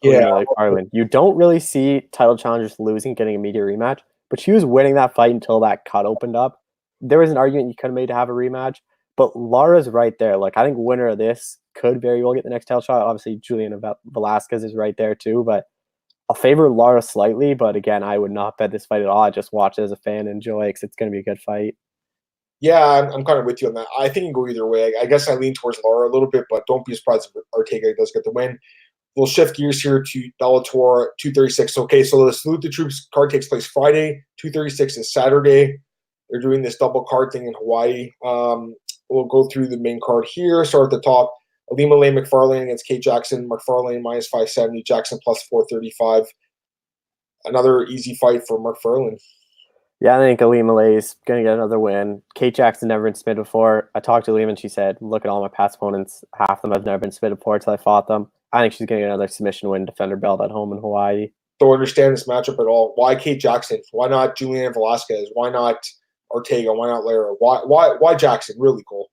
Ireland. You don't really see title challengers losing, getting a immediate rematch, but she was winning that fight until that cut opened up. There was an argument you could have made to have a rematch, but Lara's right there. Like, I think winner of this could very well get the next title shot. Obviously, Juliana Velasquez is right there too, but I'll favor Lara slightly. But again, I would not bet this fight at all. I just watch it as a fan and enjoy it because it's going to be a good fight. Yeah, I'm kind of with you on that. I think it can go either way. I guess I lean towards Lara a little bit, but don't be surprised if Ortega does get the win. We'll shift gears here to Bellator 236. Okay, so the Salute the Troops card takes place Friday. 236 is Saturday. They're doing this double card thing in Hawaii. We'll go through the main card here. Start at the top. Alima Lane McFarlane against Kate Jackson. McFarlane minus 570. Jackson plus 435. Another easy fight for McFarlane. Yeah, I think Alima Lay's going to get another win. Kate Jackson never been submitted before. I talked to Alima and she said, look at all my past opponents. Half of them have never been submitted before until I fought them. I think she's going to get another submission win, defend her belt at home in Hawaii. Don't understand this matchup at all. Why Kate Jackson? Why not Juliana Velasquez? Why not Ortega? Why not Lara? Why Jackson? Really cool.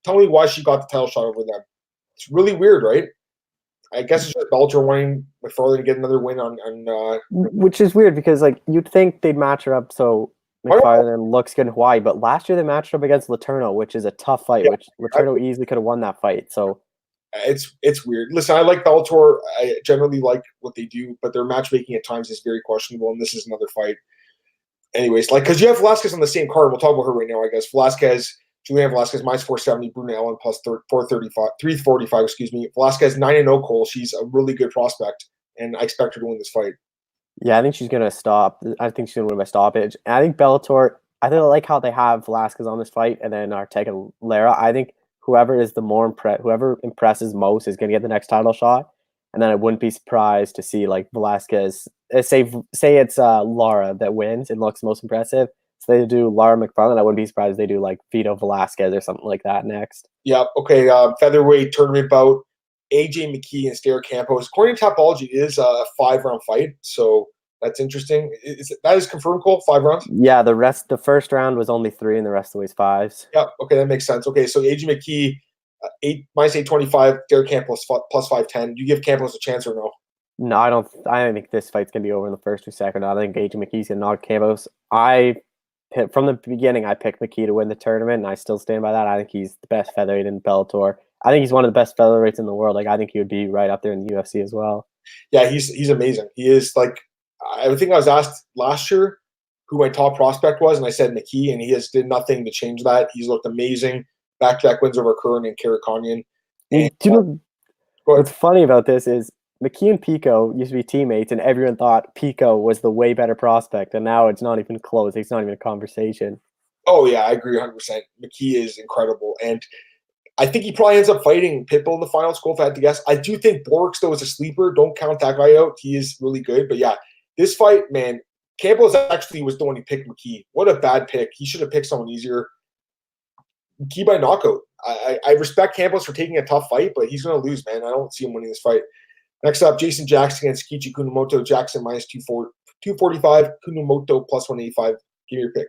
Tell me why she got the title shot over them. It's really weird, right? I guess it's just Bellator wanting McFarlane to get another win on which is weird because you'd think they'd match her up so McFarlane looks good in Hawaii, but last year they matched her up against Letourneau, which is a tough fight, which Letourneau easily could have won that fight. So it's weird. Listen, I like Bellator. I generally like what they do, but their matchmaking at times is very questionable, and this is another fight. Anyways, because you have Velasquez on the same card, we'll talk about her right now, I guess. Juliana Velasquez minus 470, Bruna Ellen plus 345, excuse me. Velasquez 9-0, Cole. She's a really good prospect, and I expect her to win this fight. Yeah, I think she's going to stop. I think she's going to win by stoppage. And I think Bellator, I like how they have Velasquez on this fight and then Ortega and Lara. I think whoever impresses most is going to get the next title shot. And then I wouldn't be surprised to see Velasquez, say it's Lara that wins and looks most impressive. So they do Lara McFarlane. I wouldn't be surprised if they do Vito Velasquez or something like that next. Yeah. Okay. Featherweight tournament bout. AJ McKee and Stair Campos. According to Tapology, it is a 5-round fight, so that's interesting. That is confirmed, Cole? 5 rounds? Yeah. The first round was only 3, and the rest of the way is 5s. Yeah. Okay, that makes sense. Okay, so AJ McKee -825. Derek Campos plus 510. Do you give Campos a chance or no? No, I don't. I don't think this fight's gonna be over in the first or second. I think AJ McKee's gonna knock Campos. From the beginning, I picked McKee to win the tournament, and I still stand by that. I think he's the best featherweight in Bellator. I think he's one of the best featherweights in the world. Like, I think he would be right up there in the UFC as well. Yeah, he's amazing. He is like, I think I was asked last year who my top prospect was, and I said McKee, and he has did nothing to change that. He's looked amazing. Back-to-back wins over Curran and Karakhanyan. And Do you know what's funny about this is McKee and Pico used to be teammates, and everyone thought Pico was the way better prospect, and now it's not even close. It's not even a conversation. Oh, yeah, I agree 100%. McKee is incredible, and I think he probably ends up fighting Pitbull in the final school, if I had to guess. I do think Borks, though, is a sleeper. Don't count that guy out. He is really good. But, yeah, this fight, man, Campbell actually was the one who picked McKee. What a bad pick. He should have picked someone easier. McKee by knockout. I respect Campos for taking a tough fight, but he's going to lose, man. I don't see him winning this fight. Next up, Jason Jackson against Kichi Kunamoto. Jackson -245. Kunamoto plus 185. Give me your pick.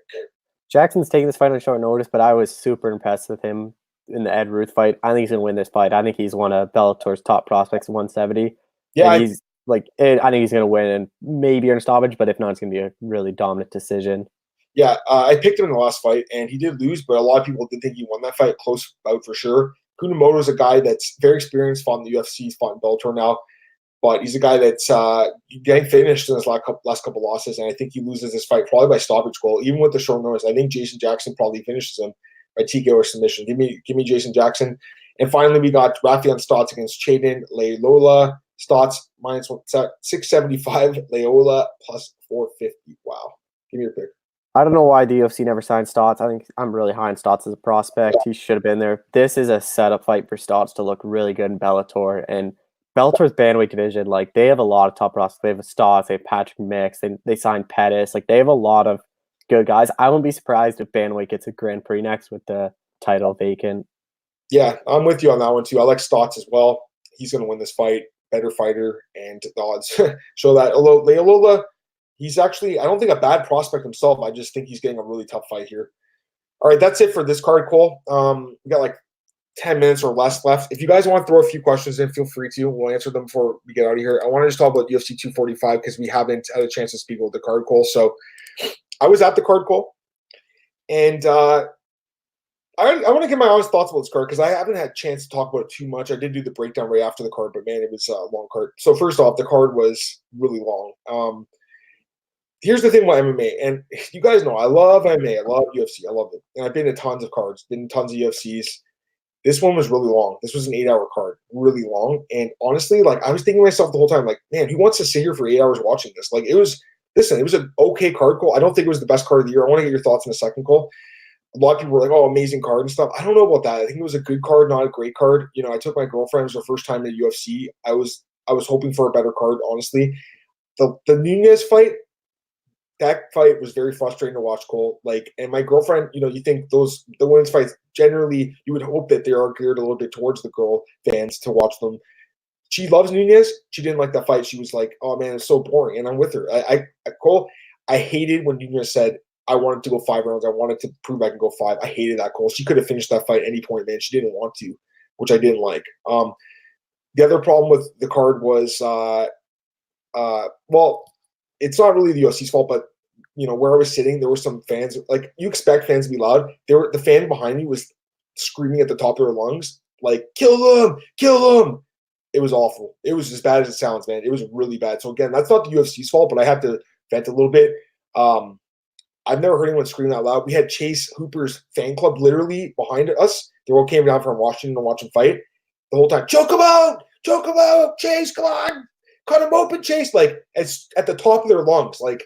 Jackson's taking this fight on short notice, but I was super impressed with him in the Ed Ruth fight. I think he's going to win this fight. I think he's one of Bellator's top prospects at 170. Yeah, I think he's going to win and maybe earn stoppage, but if not, it's going to be a really dominant decision. Yeah, I picked him in the last fight, and he did lose, but a lot of people did think he won that fight. Close bout for sure. Kunamoto is a guy that's very experienced, fought in the UFC, he's fought in Bellator now, but he's a guy that's getting finished in his last couple losses, and I think he loses this fight probably by stoppage goal, even with the short notice. I think Jason Jackson probably finishes him by TKO or submission. Give me Jason Jackson. And finally, we got Rafian Stotts against Chaden Leola. Stotts -675, Leola plus 450. Wow. Give me your pick. I don't know why the UFC never signed Stotts. I think I'm really high on Stotts as a prospect. He should have been there. This is a setup fight for Stotts to look really good in Bellator. And Bellator's bantamweight division, like, they have a lot of top prospects. They have Stotts, they have Patrick Mix, they signed Pettis. Like, they have a lot of good guys. I wouldn't be surprised if bantamweight gets a Grand Prix next with the title vacant. Yeah, I'm with you on that one too. I like Stotts as well. He's going to win this fight. Better fighter, and the odds show that. Although Leola, he's actually, I don't think a bad prospect himself. I just think he's getting a really tough fight here. All right, that's it for this card, Cole. We got like 10 minutes or less left. If you guys want to throw a few questions in, feel free to. We'll answer them before we get out of here. I want to just talk about UFC 245 because we haven't had a chance to speak about the card, Cole. So I was at the card, Cole, and I want to get my honest thoughts about this card because I haven't had a chance to talk about it too much. I did do the breakdown right after the card, but man, it was a long card. So first off, the card was really long. Here's the thing about MMA, and you guys know I love MMA, I love UFC, I love it, and I've been to tons of cards, been to tons of UFCs. This one was really long. This was an 8-hour card, really long. And honestly, like, I was thinking to myself the whole time, like, man, who wants to sit here for 8 hours watching this? Like, it was an okay card, Cole. I don't think it was the best card of the year. I want to get your thoughts in a second, Cole. A lot of people were like, oh, amazing card and stuff. I don't know about that. I think it was a good card, not a great card. You know, I took my girlfriend. It was her first time in the UFC. I was hoping for a better card, honestly. The Nunez fight, that fight was very frustrating to watch, Cole. Like, and my girlfriend, you know, you think the women's fights, generally, you would hope that they are geared a little bit towards the girl fans to watch them. She loves Nunez. She didn't like that fight. She was like, oh, man, it's so boring. And I'm with her. Cole, I hated when Nunez said, I wanted to go 5 rounds. I wanted to prove I can go 5. I hated that, Cole. She could have finished that fight at any point, man. She didn't want to, which I didn't like. The other problem with the card was, well, it's not really the UFC's fault, but, you know, where I was sitting, there were some fans. Like, you expect fans to be loud. The fan behind me was screaming at the top of their lungs, like, kill them, kill them. It was awful. It was as bad as it sounds, man. It was really bad. So, again, that's not the UFC's fault, but I have to vent a little bit. I've never heard anyone scream that loud. We had Chase Hooper's fan club literally behind us. They all came down from Washington to watch him fight the whole time. Choke him out, Chase, come on, cut him open, Chase. Like, it's at the top of their lungs. Like,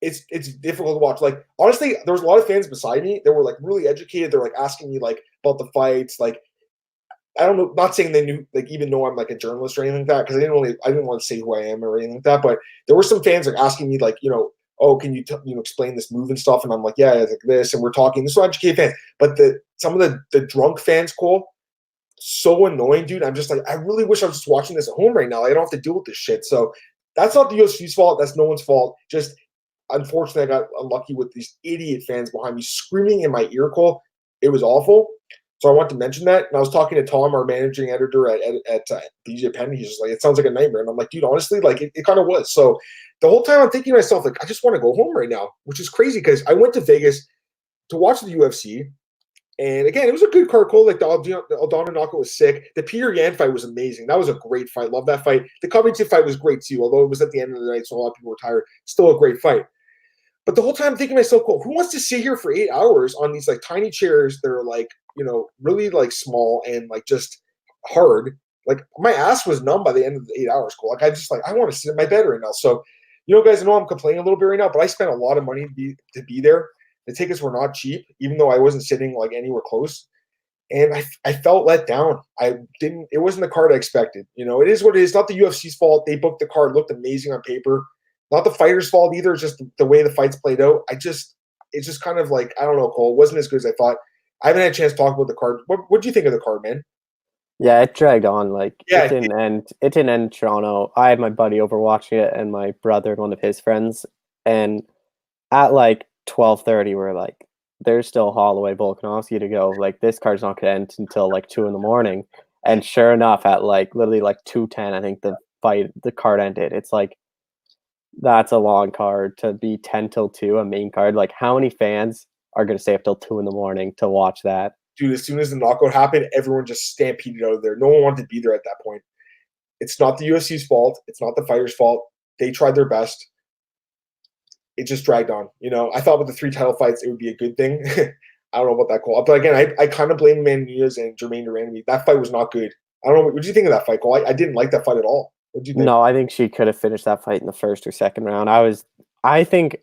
it's difficult to watch. Like, honestly, there was a lot of fans beside me that were like really educated. They're like asking me like about the fights. Like, I don't know, not saying they knew, like, even though I'm like a journalist or anything like that, because I didn't want to say who I am or anything like that. But there were some fans like asking me like, you know, oh, can you explain this move and stuff? And I'm like, yeah, it's like this, and we're talking. This is educated fans, but some of the drunk fans, Cole, so annoying, dude. I'm just like, I really wish I was just watching this at home right now. Like, I don't have to deal with this shit. So that's not the UFC's fault. That's no one's fault. Just unfortunately, I got unlucky with these idiot fans behind me screaming in my ear, Cole. It was awful. So I want to mention that. And I was talking to Tom, our managing editor at DJ Penn. He's just like, it sounds like a nightmare. And I'm like, dude, honestly, like it kind of was. So the whole time I'm thinking to myself, like, I just want to go home right now, which is crazy because I went to Vegas to watch the UFC. And again, it was a good card. Cole, like the Aldana knockout was sick. The Peter Yan fight was amazing. That was a great fight. Love that fight. The Covington fight was great too, although it was at the end of the night, so a lot of people were tired. Still a great fight. But the whole time I'm thinking to myself, Cole, who wants to sit here for 8 hours on these like tiny chairs that are like, really like small and like just hard? Like my ass was numb by the end of the 8 hours, Cole. Like I want to sit in my bed right now. So, guys, I know I'm complaining a little bit right now, but I spent a lot of money to be there. The tickets were not cheap, even though I wasn't sitting like anywhere close. And I felt let down. It wasn't the card I expected. It is what it is. Not the UFC's fault. They booked the card, looked amazing on paper. Not the fighter's fault either. It's just the way the fights played out. It's just kind of like, I don't know, Cole. It wasn't as good as I thought. I haven't had a chance to talk about the card. What do you think of the card, man? Yeah, it dragged on. Like Yeah, it didn't end. It didn't end in Toronto. I had my buddy over watching it, and my brother and one of his friends. And at like 12:30, we're like, "There's still Holloway Volkanovski to go. Like this card's not gonna end until like 2 in the morning." And sure enough, at like literally like 2:10, I think the card ended. It's like that's a long card to be 10 till 2, a main card. Like how many fans are gonna stay up till 2 in the morning to watch that? dude, as soon as the knockout happened, everyone just stampeded out of there. No one wanted to be there at that point. It's not the UFC's fault. It's not the fighter's fault. They tried their best. It just dragged on. I thought with the 3 title fights, it would be a good thing. I don't know about that call. But again, I kind of blame Nunez and Jermaine Durand. That fight was not good. I don't know. What did you think of that fight, Cole? I didn't like that fight at all. What did you think? No, I think she could have finished that fight in the first or second round. I think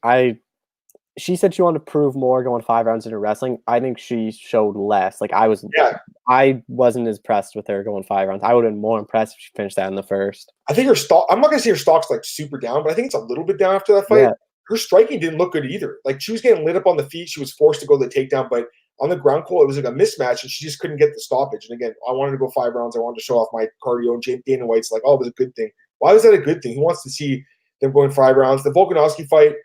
she said she wanted to prove more going 5 rounds into wrestling. I think she showed less. Like Yeah, I wasn't as impressed with her going 5 rounds. I would have been more impressed if she finished that in the first. I think her stock. I'm not gonna say her stock's like super down, but I think it's a little bit down after that fight. Yeah, Her striking didn't look good either. Like she was getting lit up on the feet. She was forced to go to the takedown, but on the ground, Cole, it was like a mismatch, and she just couldn't get the stoppage. And again, I wanted to go 5 rounds. I wanted to show off my cardio. And Dana White's like, "Oh, it was a good thing." Why was that a good thing? Who wants to see them going 5 rounds? The Volkanovski fight,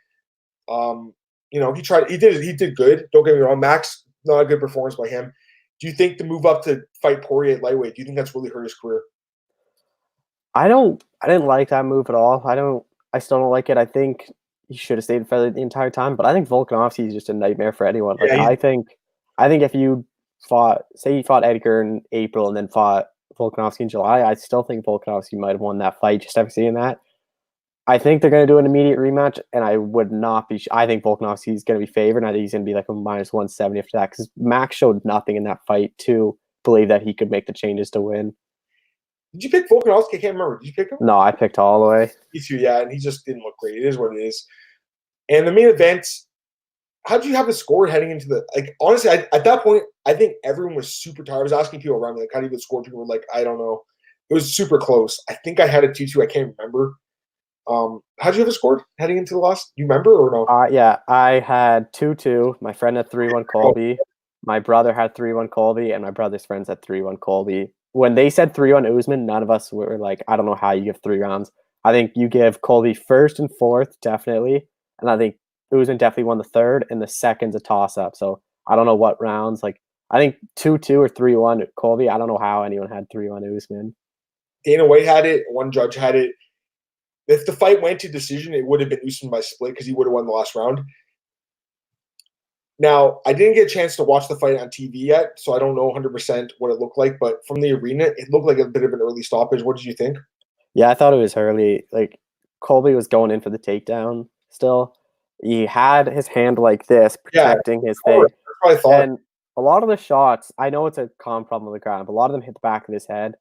he tried. He did good. Don't get me wrong. Max, not a good performance by him. Do you think the move up to fight Poirier at lightweight? Do you think that's really hurt his career? I didn't like that move at all. I still don't like it. I think he should have stayed in feather the entire time. But I think Volkanovski is just a nightmare for anyone. Like Yeah, I think if you say you fought Edgar in April and then fought Volkanovski in July, I still think Volkanovski might have won that fight just after seeing that. I think they're going to do an immediate rematch, and I would not be. I think Volkanovski is going to be favored, and I think he's going to be like a -170 after that because Max showed nothing in that fight to believe that he could make the changes to win. Did you pick Volkanovski? I can't remember. Did you pick him? No, I picked Holloway. Me too, yeah, and he just didn't look great. It is what it is. And the main event, how did you have the score heading into the honestly, at that point, I think everyone was super tired. I was asking people around me, like, how do you have the score? People were like, I don't know. It was super close. I think I had a 2-2. I can't remember. How did you have the score heading into the last? You remember or no? Yeah, I had 2-2. My friend had 3-1 Colby. My brother had 3-1 Colby, and my brother's friends had 3-1 Colby. When they said 3-1 Usman, none of us were like, I don't know how you give 3 rounds. I think you give Colby first and fourth, definitely. And I think Usman definitely won the third, and the second's a toss-up. So I don't know what rounds. Like, I think 2-2 or 3-1 Colby. I don't know how anyone had 3-1 Usman. Dana White had it. One judge had it. If the fight went to decision, it would have been Usman by split because he would have won the last round. Now, I didn't get a chance to watch the fight on TV yet, so I don't know 100% what it looked like. But from the arena, it looked like a bit of an early stoppage. What did you think? Yeah, I thought it was early. Like, Colby was going in for the takedown still. He had his hand like this, Yeah, protecting his thing. that's what I thought. And a lot of the shots, I know it's a common problem on the ground, but a lot of them hit the back of his head.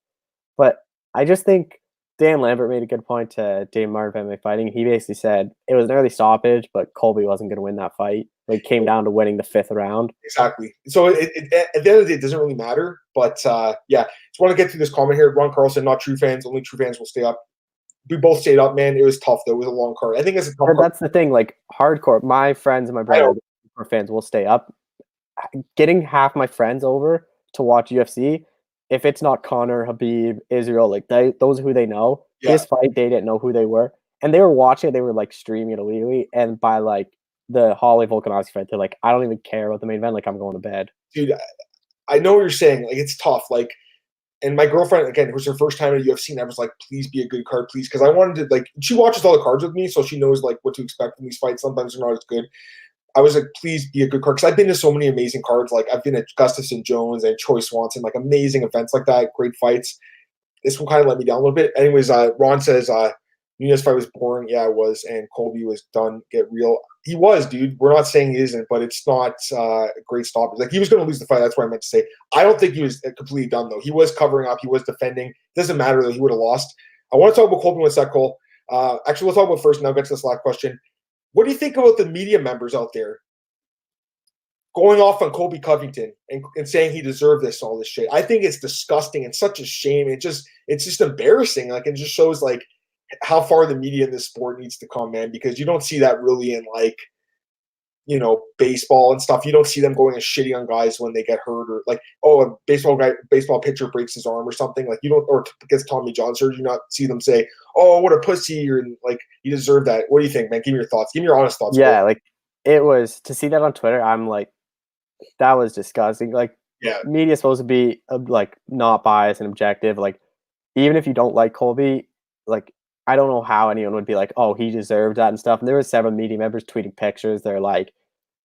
But I just think Dan Lambert made a good point to Dave Martin MMA Fighting. He basically said it was an early stoppage, but Colby wasn't going to win that fight. Like, it came down to winning the 5th round. Exactly. So at the end of the day, it doesn't really matter. But yeah, just want to get through this comment here. Ron Carlson, not true fans. Only true fans will stay up. We both stayed up, man. It was tough, though. It was a long card. I think it's a tough And card. that's the thing. Like, hardcore, my friends and my brother fans will stay up. Getting half my friends over to watch UFC, if it's not Connor, Habib, Israel, like those are who they know. Yeah. This fight, they didn't know who they were. And they were watching it, they were like streaming it illegally. And by like the Holly Volkanovski fight, they're like, I don't even care about the main event. Like, I'm going to bed. Dude, I know what you're saying. Like, it's tough. Like, and my girlfriend, again, it was her first time at UFC, and I was like, please be a good card, please. Because I wanted to, like, she watches all the cards with me, so she knows, like, what to expect from these fights. Sometimes they're not as good. I was like, please be a good card. Because I've been to so many amazing cards. Like, I've been at Gustafsson Jones and Troy Swanson, like, amazing events like that, great fights. This one kind of let me down a little bit. Anyways, Ron says, Nunez fight was boring. Yeah, it was. And Colby was done. Get real. He was, dude. We're not saying he isn't, but it's not a great stopper. Like, he was going to lose the fight. That's what I meant to say. I don't think he was completely done, though. He was covering up. He was defending. Doesn't matter, though. He would have lost. I want to talk about Colby one sec, Cole. Actually, we'll talk about first, and I'll get to this last question. What do you think about the media members out there going off on Colby Covington and saying he deserved this, all this shit? I think it's disgusting and such a shame. It's just embarrassing. Like, it just shows, like, how far the media in this sport needs to come, man, because you don't see that really in, like, you know, baseball and stuff. You don't see them going and shitty on guys when they get hurt, or like, oh, a baseball pitcher breaks his arm or something. Like, you don't, or gets Tommy John surgery, you not see them say, oh, what a pussy, or like, you deserve that. What do you think, man? Give me your thoughts. Give me your honest thoughts. Yeah, like, it was, to see that on Twitter, I'm like, that was disgusting. Like, Yeah. Media's supposed to be like not biased and objective. Like, even if you don't like Colby, like, I don't know how anyone would be like, oh, he deserved that and stuff. And there were several media members tweeting pictures. They're like,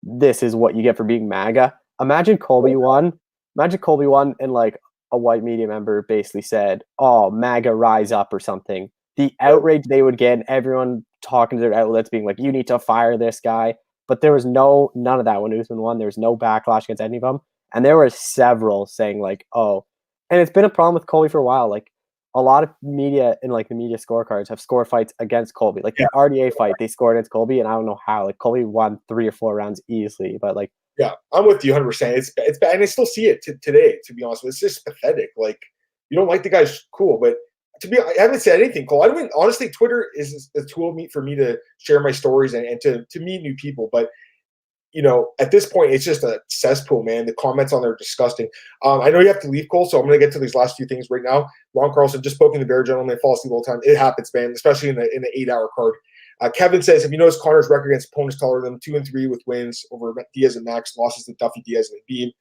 this is what you get for being MAGA. Imagine Colby won. Imagine Colby won and, like, a white media member basically said, oh, MAGA rise up or something. The outrage they would get, and everyone talking to their outlets being like, you need to fire this guy. But there was none of that when Usman won. There was no backlash against any of them. And there were several saying, like, oh, and it's been a problem with Colby for a while. Like, a lot of media in, like, the media scorecards have scored fights against Colby. Like, the RDA fight, they scored against Colby, and I don't know how. Like, Colby won 3 or 4 rounds easily, but, like, yeah, I'm with you 100%. It's bad, and I still see it today. To be honest, it's just pathetic. Like, you don't like the guy's cool, but I haven't said anything, Cole. I don't honestly. Twitter is a tool for me to share my stories and to meet new people, but. You know, at this point, it's just a cesspool, man. The comments on there are disgusting. I know you have to leave, Cole, so I'm going to get to these last few things right now. Ron Carlson just spoke in the Bear Gentleman, fall asleep all the time. It happens, man, especially in the 8-hour card. Kevin says, have you noticed Connor's record against opponents taller than 2-3 with wins over Diaz and Max, losses to Duffy, Diaz, and Embiid?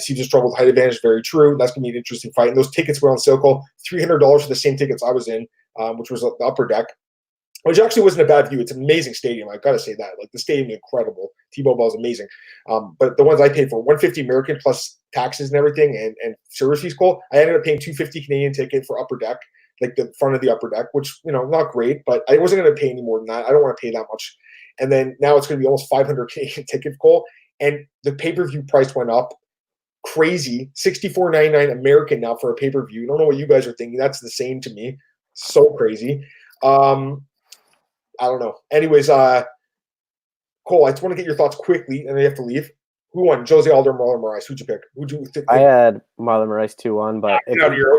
Seems to struggle with height advantage. Very true. That's going to be an interesting fight. And those tickets were on sale, Cole. $300 for the same tickets I was in, which was the upper deck. Which actually wasn't a bad view. It's an amazing stadium. I've got to say that. Like, the stadium is incredible. T-Mobile is amazing. But the ones I paid for, $150 American plus taxes and everything and service fees, Cole, I ended up paying $250 Canadian ticket for upper deck, like the front of the upper deck, which, you know, not great, but I wasn't going to pay any more than that. I don't want to pay that much. And then now it's going to be almost 500 Canadian ticket, Cole. And the pay-per-view price went up. Crazy. $64.99 American now for a pay-per-view. I don't know what you guys are thinking. That's the same to me. So crazy. I don't know. Anyways, Cole, I just want to get your thoughts quickly, and then you have to leave. Who won? Jose Aldo or Marlon Moraes? Who'd you pick? Who'd you think? I had Marlon Moraes 2-1, but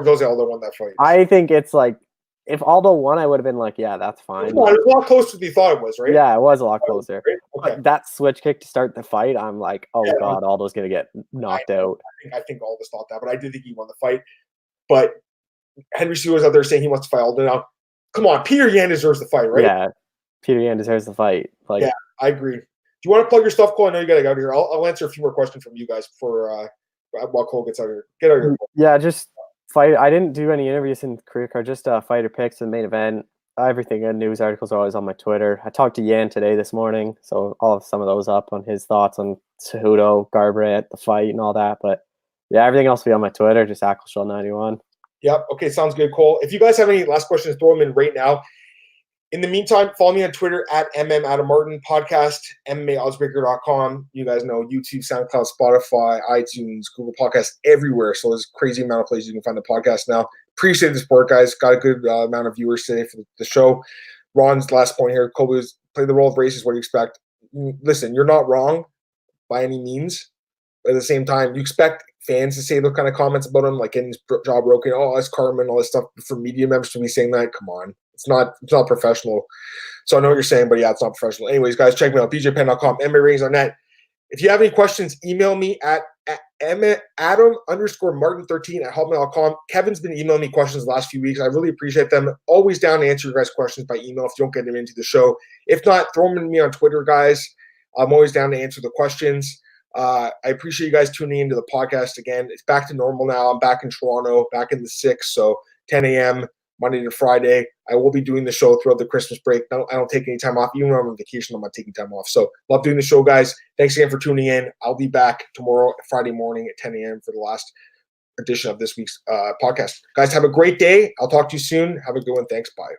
Jose Aldo won that fight. I think it's like, if Aldo won, I would have been like, yeah, that's fine. It was a lot closer than you thought it was, right? Yeah, it was a lot closer. Okay. But that switch kick to start the fight, I'm like, oh, yeah, God, Aldo's going to get knocked out. I think Aldo thought that, but I did think he won the fight. But Henry Cejudo's out there saying he wants to fight Aldo now. Come on, Peter Yan deserves the fight, right? Yeah, Peter Yan deserves the fight. Like, yeah, I agree. Do you want to plug your stuff, Cole? I know you got to get out of here. I'll answer a few more questions from you guys before while Cole gets out of here. Get out of here, Cole. Yeah, just fight. I didn't do any interviews in career card, just fighter picks and main event. Everything and news articles are always on my Twitter. I talked to Yan today this morning, so I'll have some of those up on his thoughts on Cejudo, Garbrandt, the fight, and all that. But yeah, everything else will be on my Twitter, just Ackleshell91. Yep. Okay, sounds good, Cole. If you guys have any last questions, throw them in right now. In the meantime, follow me on Twitter at MMAdamMartin, podcast, MMAoddsbreaker.com. You guys know YouTube, SoundCloud, Spotify, iTunes, Google Podcasts, everywhere. So there's a crazy amount of places you can find the podcast now. Appreciate the support, guys. Got a good amount of viewers today for the show. Ron's last point here. Kobe was played the role of racist. What do you expect? Listen, you're not wrong by any means. But at the same time, you expect fans to say those kind of comments about him, like getting his job broken, oh, that's karma and all this stuff. For media members to be saying that, come on. It's not professional. So I know what you're saying, but yeah, it's not professional. Anyways, guys, check me out, bjpenn.com, MMAratings.net. If you have any questions, email me at Adam_Martin13@hotmail.com. Kevin's been emailing me questions the last few weeks. I really appreciate them. Always down to answer your guys' questions by email if you don't get them into the show. If not, throw them in me on Twitter, guys. I'm always down to answer the questions. I appreciate you guys tuning into the podcast again. It's back to normal now. I'm back in Toronto, back in the 6, so 10 a.m. Monday to Friday. I will be doing the show throughout the Christmas break. I don't take any time off. Even when I'm on vacation, I'm not taking time off. So love doing the show, guys. Thanks again for tuning in. I'll be back tomorrow, Friday morning at 10 a.m. for the last edition of this week's podcast. Guys, have a great day. I'll talk to you soon. Have a good one. Thanks. Bye.